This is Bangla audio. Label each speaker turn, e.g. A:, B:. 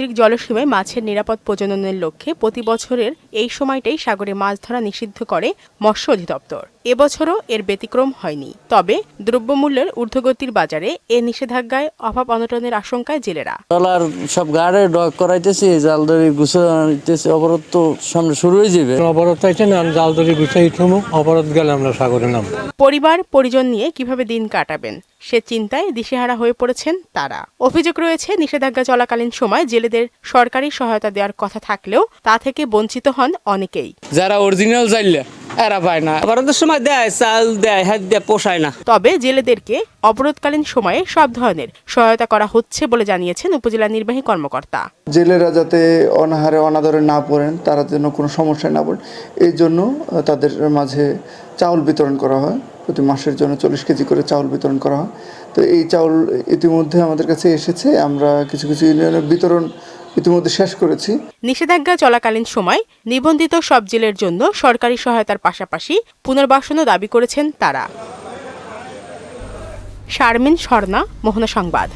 A: সামুদ্রিক জলসীমায় মাছের নিরাপদ প্রজননের লক্ষ্যে প্রতি বছরের এই সময়টাই সাগরে মাছ ধরা নিষিদ্ধ করে মৎস্য অধিদপ্তর। এবছরও এর ব্যতিক্রম হয়নি। তবে দ্রব্যমূল্যের ঊর্ধ্বগতির বাজারে এ নিষেধাজ্ঞায় অভাব অনটনের আশঙ্কায় জেলেরা।
B: ট্রলার সব গাড়ে ডক করাইতেছি, জাল দড়ি গুছাইতেছি, অবরোধ তো সামনে শুরু হয়ে যাবে।
C: অবরোধ চাইছে না, জাল দড়ি গুছাই থমু, অবরোধ গেলে আমরা সাগরে নাম।
A: পরিবার পরিজন নিয়ে কিভাবে দিন কাটাবেন সে চিন্তায় দিশেহারা হয়ে পড়েছেন তারা। অভিযোগ রয়েছে নিষেধাজ্ঞা চলাকালীন সময় জেলেদের সরকারি সহায়তা দেওয়ার কথা থাকলেও তা থেকে বঞ্চিত হন অনেকেই।
D: যারা অরিজিনাল জাইলে এরা পায় না, অবরোধের সময় দেয়, চাল দেয়, হাত দেয়, পোষায় না।
A: তবে জেলেদেরকে অবরোধকালীন সময়ে সব ধরনের সহায়তা করা হচ্ছে বলে জানিয়েছেন উপজেলা নির্বাহী কর্মকর্তা।
E: জেলেরা যাতে অনাহারে অনাদরে না পড়েন, তারা যেন কোনো সমস্যায় না পড়েন, এই জন্য তাদের মাঝে চাউল বিতরণ করা হয়। প্রতি মাসের জন্য 40 কেজি করে চাউল বিতরণ করা হয়। তো এই চাউল ইতিমধ্যে আমাদের কাছে এসেছে। আমরা কিছু কিছু ইউনিয়নের বিতরণ ইতিমধ্যে শেষ করেছি।
A: নিষেধাজ্ঞা চলাকালীন সময় নিবন্ধিত সব জেলের জন্য সরকারি সহায়তার পাশাপাশি পুনর্বাসনও দাবি করেছেন তারা। শারমিন স্বর্ণা, মোহনা সংবাদ।